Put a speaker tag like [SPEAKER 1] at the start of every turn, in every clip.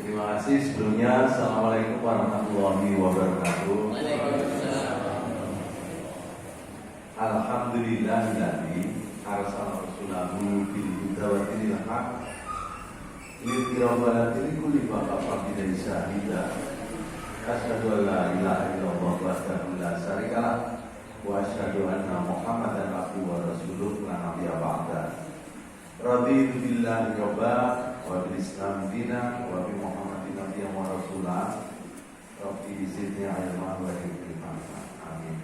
[SPEAKER 1] Terima kasih sebelumnya. Assalamualaikum warahmatullahi wabarakatuh. Alhamdulillahilladzi arsala rasulahu bil huda wa dinil haq liyudhhirahu kulli ma faqad syahida. Asyhadu an la ilaha illallah wahdahu la syarikalah wa asyhadu anna Muhammadan abduhu wa rasuluh la nabiyya ba'da. Raditu billahi rabba wa bil islam dina wa bi Muhammadin nabiyyan wa rasulah. Rabbi zidni ilman wa hikmah. Amin.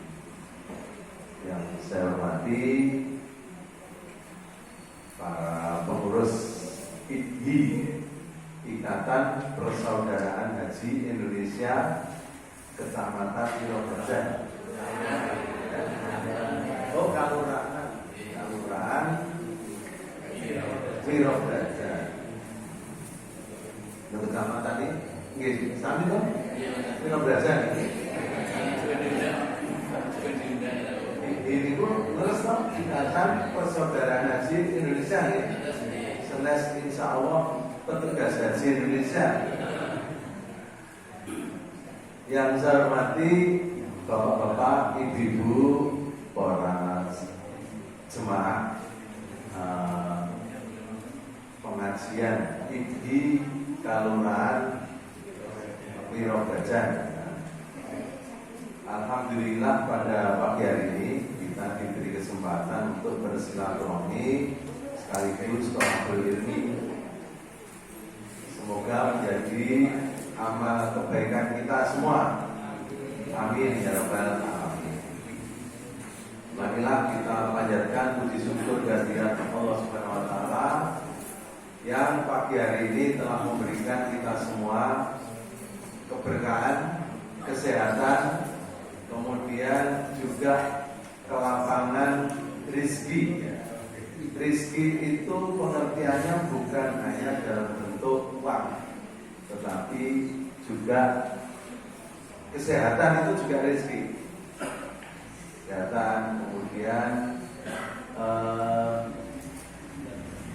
[SPEAKER 1] Yang saya hormati para pengurus IPHI, Ikatan Persaudaraan Haji Indonesia Kecamatan Wirobrajan. Oh, Kelurahan Wirobrajan. Kecamatan ini, nggih, sami to? Wirobrajan. Ini pun ngeresno Ikatan Persaudaraan Haji Indonesia ya. Senes insya Allah petugas haji Indonesia. Yang saya hormati bapak-bapak, ibu-ibu, para jemaah pengajian IPHI Kelurahan Wirobrajan. Alhamdulillah pada pagi hari ini kita diberi kesempatan untuk bersilaturahmi sekaligus berilmu. Semoga menjadi amal kebaikan kita semua. Amin ya rabbal alamin. Marilah kita panjatkan puji syukur kehadirat Allah Subhanahu wa taala yang pagi hari ini telah memberikan kita semua keberkahan, kesehatan, kemudian juga kelapangan rezeki. Rezeki itu pengertiannya bukan hanya dalam bentuk uang, tetapi juga kesehatan itu juga rezeki. Kesehatan, kemudian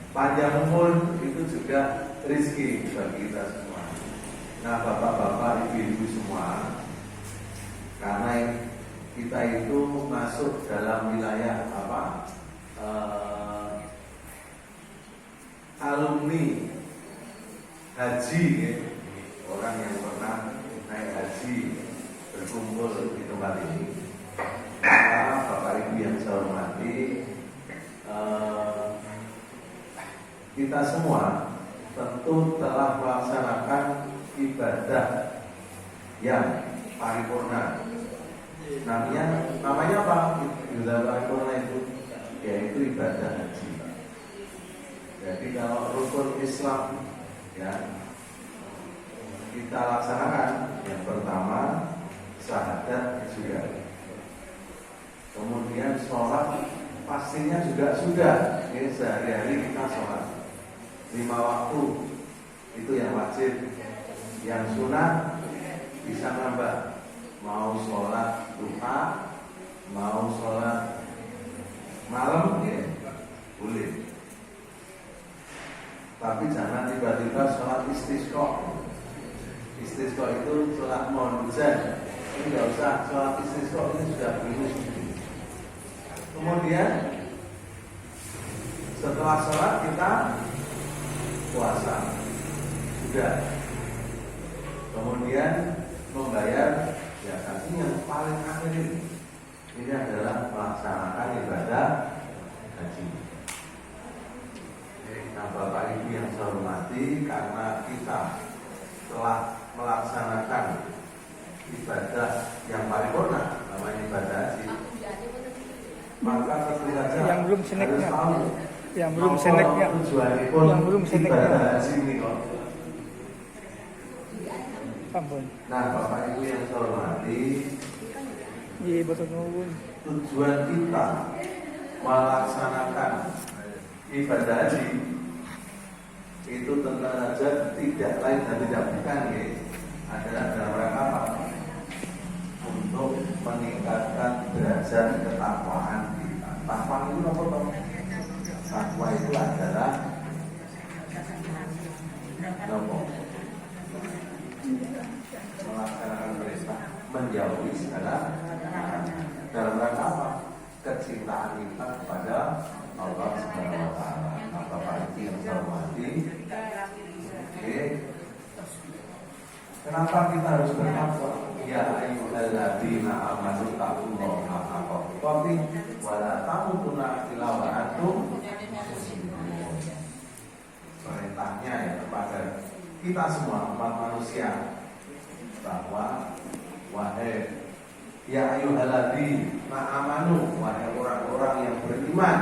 [SPEAKER 1] panjang umur itu juga rezeki bagi kita semua. Nah, bapak-bapak, ibu-ibu semua, karena kita itu masuk dalam wilayah alumni haji ya. Orang yang pernah naik haji berkumpul di tempat ini. Maka bapak ibu yang saya hormati, kita semua tentu telah melaksanakan ibadah yang paripurna. Namanya apa? Ibadah paripurna itu yaitu ibadah haji. Jadi kalau rukun Islam ya kita laksanakan, yang pertama syahadat juga, kemudian sholat pastinya juga sudah. Ini sehari-hari kita sholat 5 waktu itu yang wajib, yang sunnah bisa nambah. Mau sholat duha, mau sholat malam ya boleh. Tapi jangan tiba-tiba sholat istisqa. Istisqa itu sholat mohon hujan. Ini nggak usah, sholat istisqa ini sudah bonus. Kemudian setelah sholat kita puasa sudah. Kemudian membayar zakat. Ini yang paling akhir ini. Ini adalah melaksanakan ibadah haji. Nah, bapak ibu yang saya hormati, karena kita telah melaksanakan ibadah yang paripurna, namanya ibadah haji, maka tentu saja
[SPEAKER 2] yang belum seneknya,
[SPEAKER 1] harus tahu
[SPEAKER 2] yang belum seneknya,
[SPEAKER 1] ibadah haji ini kok.
[SPEAKER 2] Ampun.
[SPEAKER 1] Nah, bapak ibu yang saya hormati,
[SPEAKER 2] Iya, betul nuwun.
[SPEAKER 1] tujuan kita melaksanakan ibadah haji itu tentu saja tidak lain dan tidak bukan ya, adalah dalam rangka apa? Untuk meningkatkan derajat ketakwaan kita. Takwa itu apa toh? Takwa itu adalah nopo Kenapa kita harus bertakwa? Ya ayyuhalladzina amanu taqullaha haqqa tuqatih wa la tamutunna illa wa antum muslimun. Perintahnya ya kepada kita semua umat manusia bahwa wahai ya ayyuhalladzina amanu, wahai orang-orang yang beriman,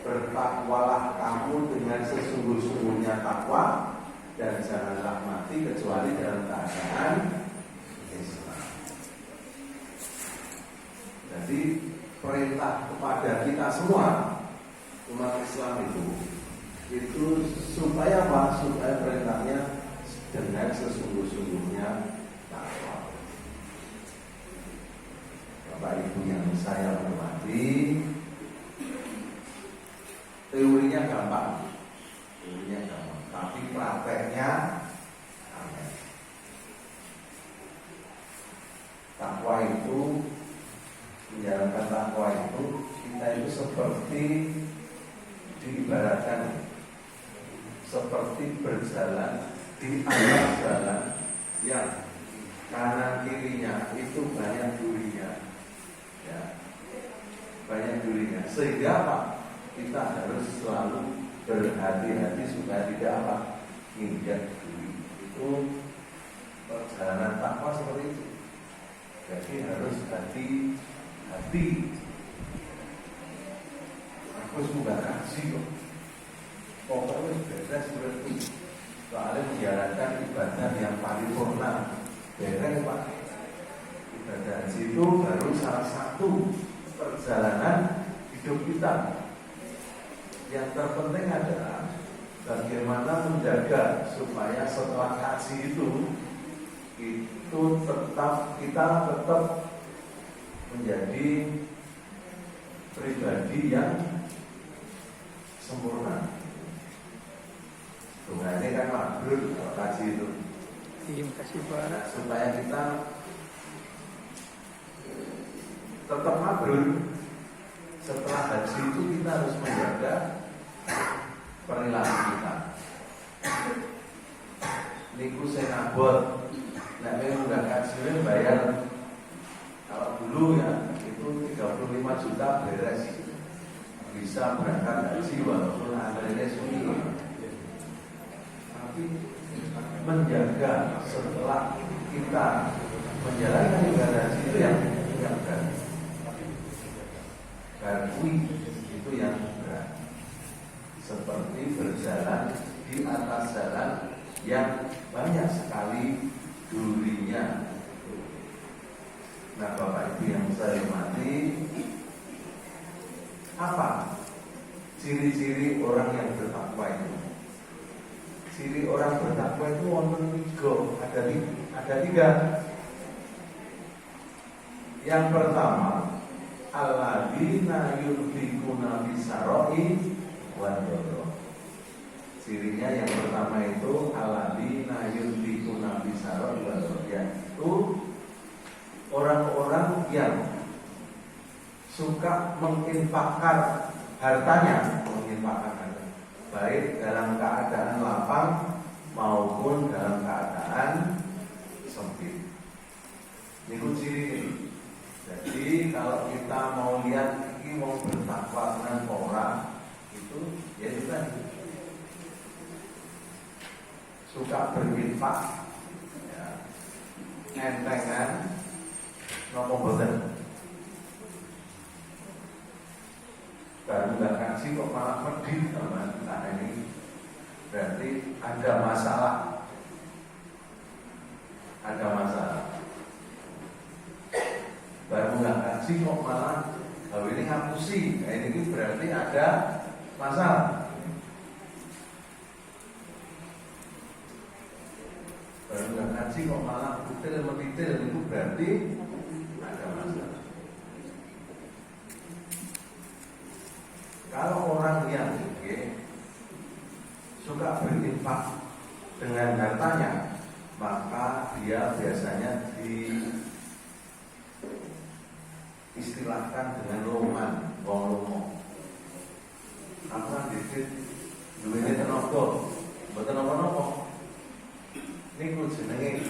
[SPEAKER 1] bertakwalah kamu dengan sesungguh-sungguhnya takwa dan janganlah mati kecuali dalam keadaan Islam. Jadi perintah kepada kita semua umat Islam itu supaya apa? Supaya perintahnya dengan sesungguh-sungguhnya takwa. Bapak Ibu yang saya hormati, teorinya gampang, tapi prakteknya aneh. Takwa itu, menjalankan takwa itu, kita itu seperti diibaratkan seperti berjalan di atas jalan yang kanan kirinya itu banyak durinya, ya, banyak durinya. Sehingga apa? Kita harus selalu berhati-hati supaya tidak apa? Injak duri. Itu perjalanan takwa seperti itu. Jadi harus hati-hati. Aku sudah kasih kok. Pokoknya beres berarti. Soalnya menjalankan ibadah yang paripurna. Beres Pak. Ibadah haji itu baru salah satu perjalanan hidup kita. Yang terpenting adalah bagaimana menjaga supaya setelah haji itu tetap menjadi pribadi yang sempurna. Tunggu ini kan mabrur kalau haji itu.
[SPEAKER 2] Terima kasih Pak.
[SPEAKER 1] Supaya kita tetap mabrur. Setelah haji itu kita harus menjaga perilaku kita. Niku saya nabot, nek mengunggah haji bayar. Kalau dulu ya itu 35 juta beres, bisa berangkat haji walaupun antrenya sunyi. Tapi menjaga setelah kita menjalankan ibadah haji itu yang berat. Garui itu yang berat, seperti berjalan di atas jalan yang banyak sekali durinya. Nah Bapak Ibu yang saya hormati, apa ciri-ciri orang yang bertakwa itu? Ciri orang bertakwa itu wonten ada tiga. Yang pertama, alladzina yunfikuna fisaroi wadoro. Cirinya yang pertama itu alladzina yunfikuna fisaroi wadoro, yaitu orang-orang yang suka menginfakkan hartanya, baik dalam keadaan lapang maupun dalam keadaan sempit. Ini ciri. Jadi kalau kita mau lihat ini mau bertakwa dengan orang itu, ya itu kan suka berinfak, ya, entengan, ngomong boten. Baru nggak kasih kok malah pergi teman. Nah ini berarti ada masalah. Baru nggak kasih kok malah ini ngapusi. Nah ini berarti ada masalah. Baru nggak kasih kok malah detail itu berarti ada masalah. Kalau orang yang suka berinfak dengan hartanya, maka dia biasanya diistilahkan dengan loman, wong lomo. Apa dikit duwene tenaga, mboten napa-napa. Niku jenenge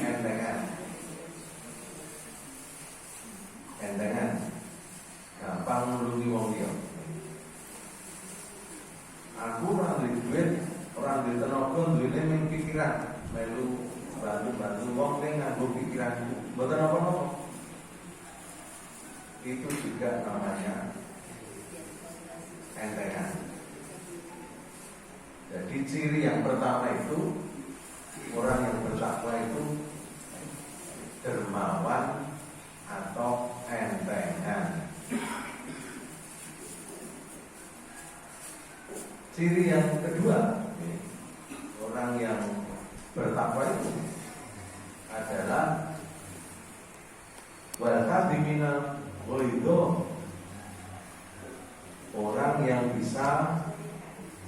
[SPEAKER 1] pikiran, melu bantu wong ning nganggo pikiran, mboten apa-apa. Itu juga namanya entengan. Jadi ciri yang pertama itu orang yang bertakwa itu dermawan atau entengan. Ciri yang kedua, orang yang bertakwa itu adalah wal kadhimina ghaidha, orang yang bisa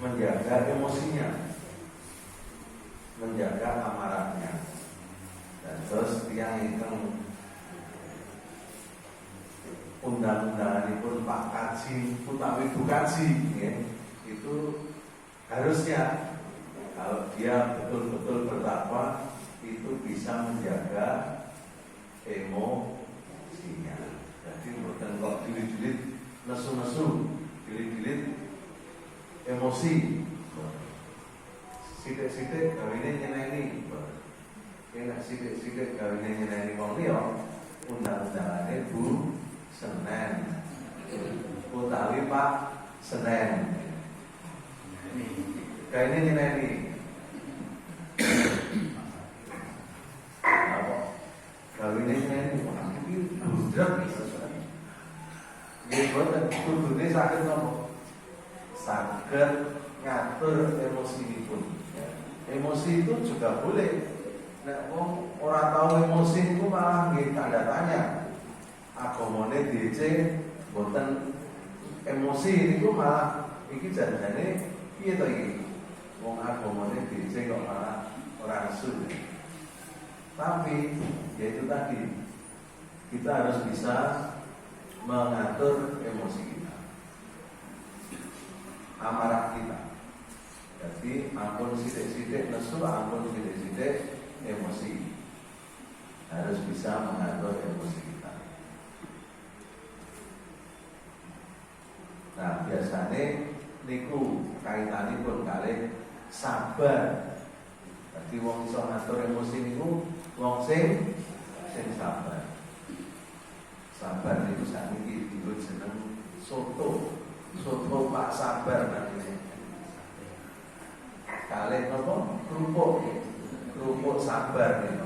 [SPEAKER 1] menjaga emosinya, menjaga amarahnya. Dan terus yang ingkang undang-undanganipun Pak Kaji utawi Bu Kaji ya, itu harusnya kalau dia betul-betul bertakwa itu bisa menjaga emosinya. Jadi bukan kok dilit-dilit nesu-nesu, dilit-dilit emosi. Sidik-sidik gawine nyeneni. Enak sidik-sidik gawine nyeneni wong liya, undang-undangane Bu Senen. Utawi Pak Senen. Gawine nyeneni. Apa? Gawine nyeneni iki budrek. Nggih boten kudune saged napa? Saged ngatur emosinipun. Emosi itu juga boleh. Nek wong ora tau emosi itu malah nggih tanda tanya. Agamane DC boten emosi niku malah iki janjane piye to iki? Wong agamane DC kok malah ora asul. Tapi yaitu tadi kita harus bisa mengatur emosi kita, amarah kita. Jadi ampun sidik-sidik nesu, ampun sidik-sidik emosi. Harus bisa mengatur emosi kita. Nah biasanya niku kaitanipun kalih sabar. Jadi wong iso ngatur emosi niku wong sing sabar. Sabar niku sakniki dienggo jeneng soto Pak Sabar namanya. Kalih napa? Kerupuk sabar niku.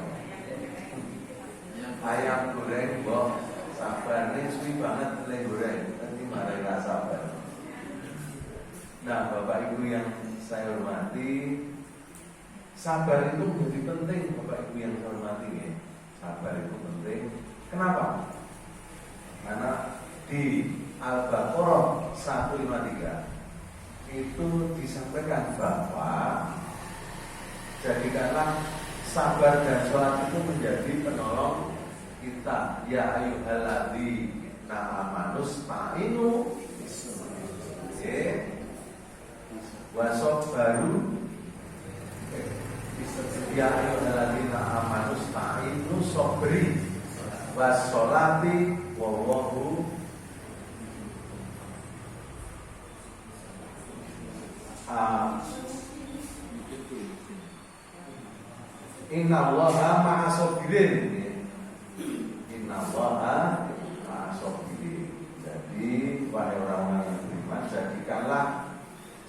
[SPEAKER 1] Ayam goreng mbok sabar niku suwi banget le goreng, nanti malah ra sabar. Nah, Bapak Ibu yang saya hormati, sabar itu menjadi penting, Bapak Ibu yang saya hormati ya. Sabar itu penting. Kenapa? Karena di Al-Baqarah 153 itu disampaikan bahwa jadikanlah sabar dan sholat itu menjadi penolong kita. Ya ayyuhalladzina amanu sta'inu wasabaru. Ya ayyuhalladzina amanu sta'inu sabri washolati wallahu innallaha ma'as-sabirin. Innallaha ma'as-sabirin. Jadi wahai orang-orang yang beriman, jadikanlah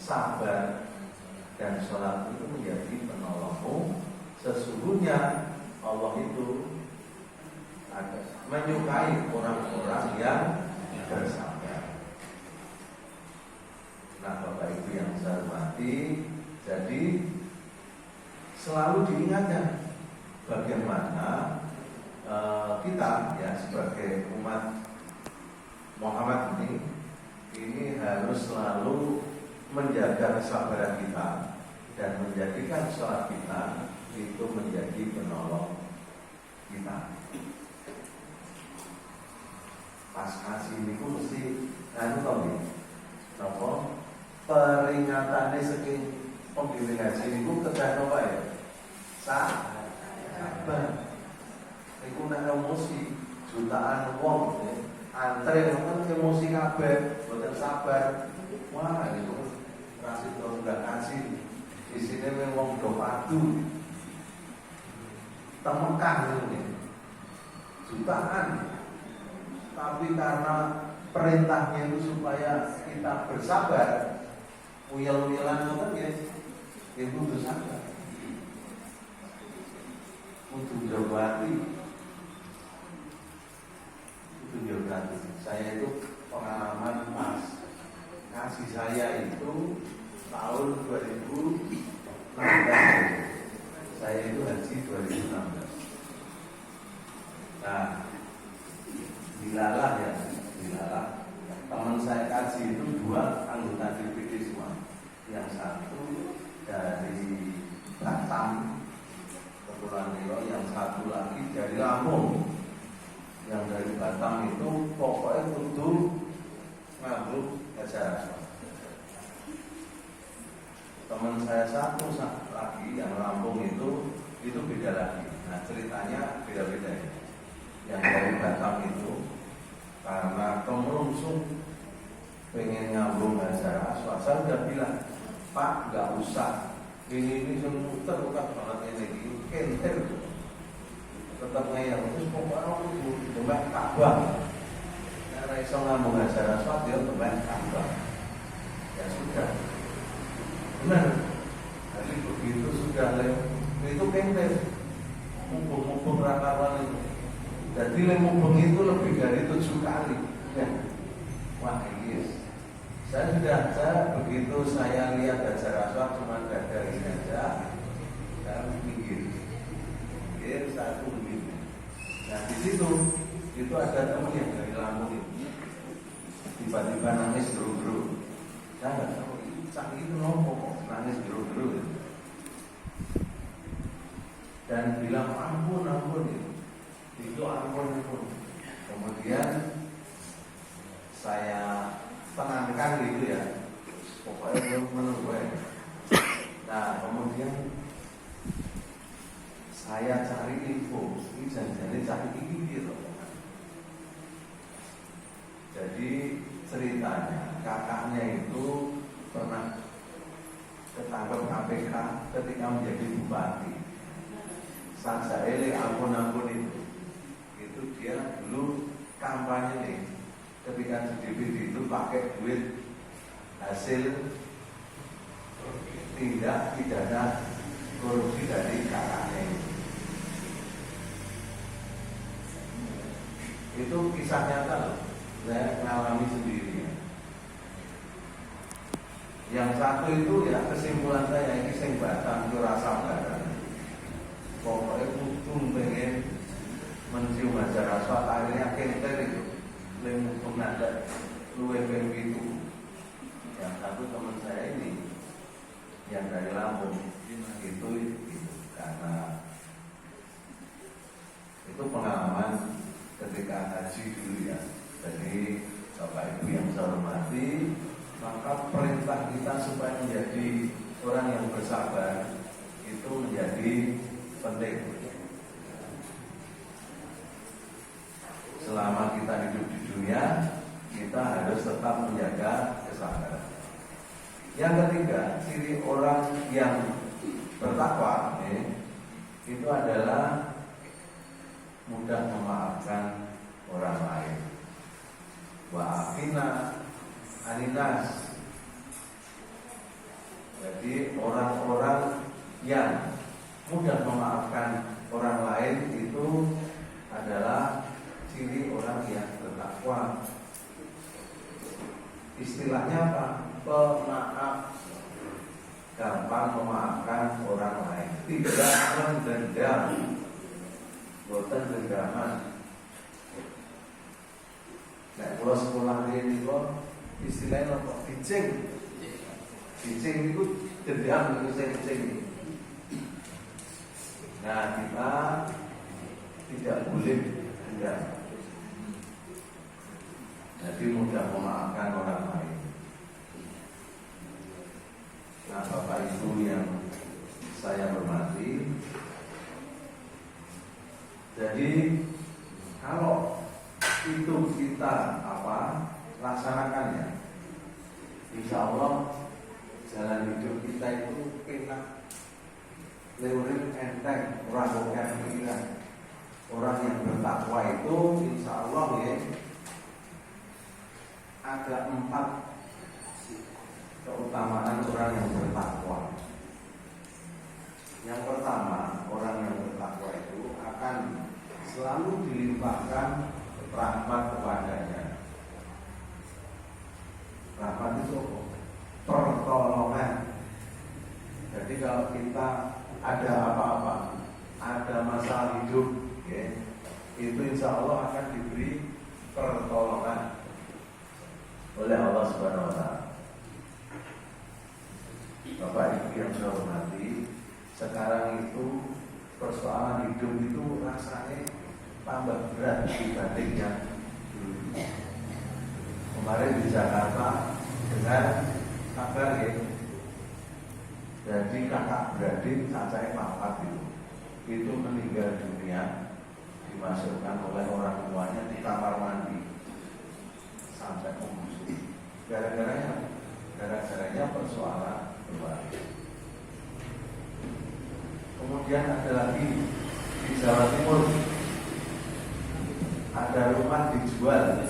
[SPEAKER 1] sabar dan sholat itu menjadi penolongmu. Sesungguhnya Allah itu menyukai orang-orang yang bersabar. Nah, Bapak Ibu yang saya hormati, jadi selalu diingatkan bagaimana kita ya sebagai umat Muhammad ini harus selalu menjaga kesabaran kita dan menjadikan sholat kita itu menjadi penolong kita. Pas kasih ini pun mesti tahu apa peringatannya saking pembimbing haji ini kedah apa ya? Sabar. Iku nek emosi jutaan wong antre kan emosi kabeh, boten sabar. Wah, itu kasih to enggak kasih. Di sini memang do padu. temukan ini jutaan, tapi karena perintahnya itu supaya kita bersabar, uyel-uyelan itu kudu sabar, kudu jawati, kudu jawati. Saya itu pengalaman pas kasih saya itu tahun 2016, saya itu haji 2016. Nah, dilalah teman saya kaji itu 2 anggota DPD semua, yang satu dari Batam, Kepulauan Riau, yang satu lagi dari Lampung. Yang dari Batam itu pokoknya kudu ngabuk acara. Teman saya satu lagi yang Lampung itu beda lagi. Nah, ceritanya beda-beda ya. Yang dari Batam itu karena kemerungsung pengen ngambung acara swasta, udah bilang, Pak nggak usah, ini muter bukan banget ini kenter, tetap ngayang terus pokoknya aku demek Ka'bah. Karena iso ngambung acara swasta dia demek Ka'bah. Ya sudah, benar. Jadi begitu sudah itu kenter, mumpung rakawan itu. Jadi lemubeng itu lebih dari 7 kali. Ya. Wah, yes. Saya begitu saya lihat acara swab cuma dari saja, saya mikir, saya tunggu. Nah di situ itu ada teman yang dari Lampung itu, tiba-tiba nangis geru-geru. Saya nggak tahu itu nopo nangis geru-geru dan bilang ampun itu ampun. Kemudian saya tenangkan gitu ya, pokoknya menunggu. Nah kemudian saya cari info, ini jangan cari ini gitu. Jadi ceritanya kakaknya itu pernah ketangkep KPK ketika menjadi bupati. Saya ampun itu dia dulu kampanye nih, ketika di DPD itu pakai duit hasil tindak pidana korupsi dari kakaknya itu kisah nyata loh, saya mengalami sendiri. Yang satu itu ya kesimpulan saya ini sing Batam itu rasa badan, pokoknya kudu pengen mencium acara swasta, akhirnya kenter itu lemu penanda luwe itu. Yang satu teman saya ini yang dari Lampung itu karena itu pengalaman ketika haji dulu ya. Jadi Bapak Ibu yang saya hormati, maka perintah kita supaya menjadi orang yang bersabar itu menjadi penting. Selama kita hidup di dunia, kita harus tetap menjaga kesabaran. Yang ketiga, ciri orang yang bertakwa itu adalah mudah memaafkan orang lain. Wa afina aninas. Jadi orang-orang yang mudah memaafkan orang lain itu adalah ciri orang yang bertakwa. Istilahnya apa? Pemaaf, gampang memaafkan orang lain, tidak mendendam, boten dendaman. Nah, kalau sekolah ini kok istilahnya apa? Dicing itu dendam itu cing. Nah, kita tidak boleh dendam. Jadi mudah memaafkan orang lain. Nah, Bapak Ibu yang saya hormati, jadi kalau itu kita laksanakannya, insya Allah jalan hidup kita itu enak, Leurin enteng, orang bukan pikiran. Orang yang bertakwa itu insya Allah ya ada 4 keutamaan orang yang bertakwa. Yang pertama, orang yang bertakwa itu akan selalu dilimpahkan rahmat kepadanya. Rahmat itu pertolongan. Jadi kalau kita ada apa-apa, ada masalah hidup, ya, itu insya Allah akan diberi pertolongan oleh Allah Subhanahu Wa Taala. Bapak Ibu yang saya hormati, sekarang itu persoalan hidup itu rasanya tambah berat dibanding yang dulu. Kemarin di Jakarta dengan kabar ya, jadi kakak beradik saya papat itu meninggal dunia, dimasukkan oleh orang tuanya di kamar mandi sampai membusuk. Gara-garanya persoalan keluarga. Kemudian ada lagi di Jawa Timur, ada rumah dijual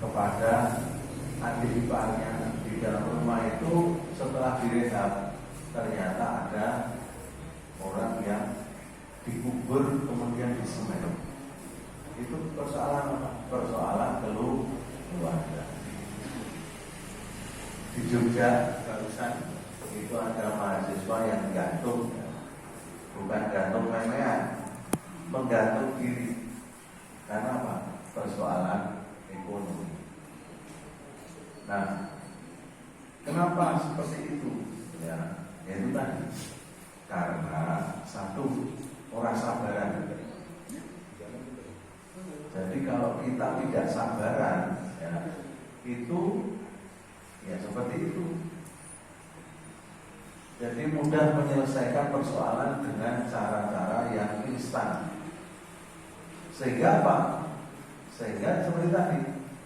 [SPEAKER 1] kepada adik iparnya. Di dalam rumah itu setelah direhab ternyata ada orang yang dikubur kemudian disemen. Itu persoalan apa? Persoalan keluarga. Di Jogja barusan itu ada mahasiswa yang gantung, bukan gantung memean, menggantung diri. Karena apa? Persoalan ekonomi. Nah, kenapa seperti itu? Ya, itu tadi karena satu, orang sabaran. Jadi kalau kita tidak sabaran, ya, itu ya seperti itu. Jadi mudah menyelesaikan persoalan dengan cara-cara yang instan. Sehingga apa? Sehingga seperti tadi,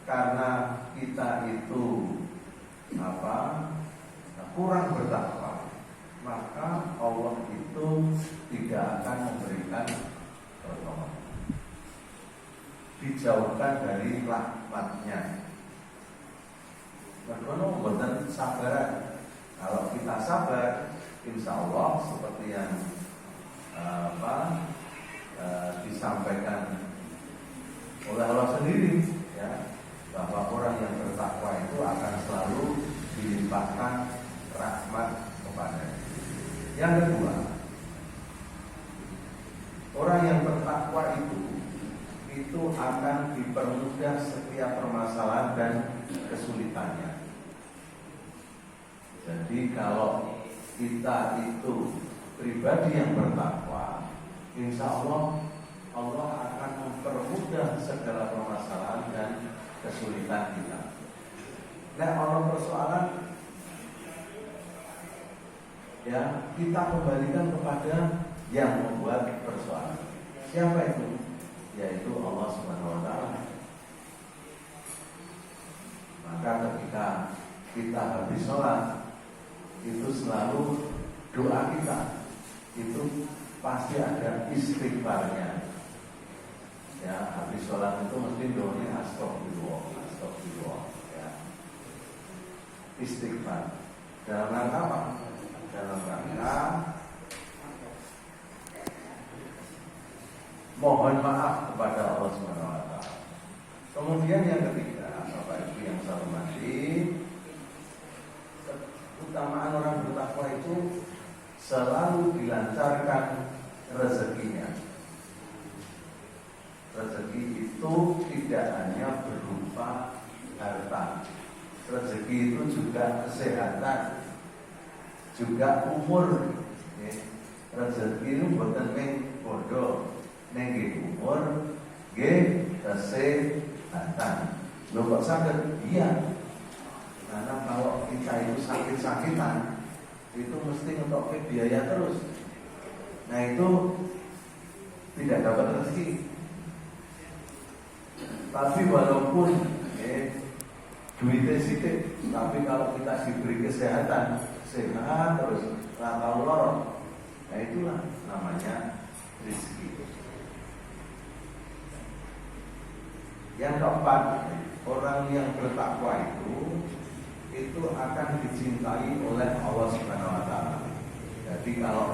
[SPEAKER 1] karena kita itu kurang bertakwa, maka Allah itu tidak akan memberikan pertolongan, dijauhkan dari rahmatnya. Bagaimana membuat sabaran? Kalau kita sabar, insya Allah seperti yang disampaikan oleh Allah sendiri, ya, bahwa orang yang bertakwa itu akan selalu dilimpahkan rahmat kepadanya. Yang kedua, orang yang bertakwa itu akan dipermudah setiap permasalahan dan kesulitannya. Jadi kalau kita itu pribadi yang bertakwa, insya Allah Allah akan mempermudah segala permasalahan dan kesulitan kita. Nah, orang persoalan, ya, kita kembalikan kepada yang membuat persoalan. Siapa itu? Yaitu Allah Subhanahu Wa Taala. Maka ketika kita habis sholat, itu selalu doa kita itu pasti ada istighfarnya. Ya, habis sholat itu mesti doanya astagfirullah, ya. Istighfar. Dalam rangka apa? Dalam rangka mohon maaf kepada Allah Subhanahu Wa Taala. Kemudian yang ketiga, Bapak Ibu yang saya hormati, keutamaan orang bertakwa itu selalu dilancarkan rezekinya. Rezeki itu tidak hanya berupa harta. Rezeki itu juga kesehatan, juga umur. Rezeki itu bukan neng bodoh, neng umur, kesehatan. Lo kok sakit? Iya. Karena kalau kita itu sakit-sakitan, itu mesti ngetok biaya terus. Nah itu tidak dapat rezeki. Tapi walaupun duitnya sedikit, tapi kalau kita diberi kesehatan, sehat terus, rata lorong, Nah itulah namanya rezeki. Yang keempat, orang yang bertakwa itu akan dicintai oleh Allah Subhanahu wa taala. Jadi kalau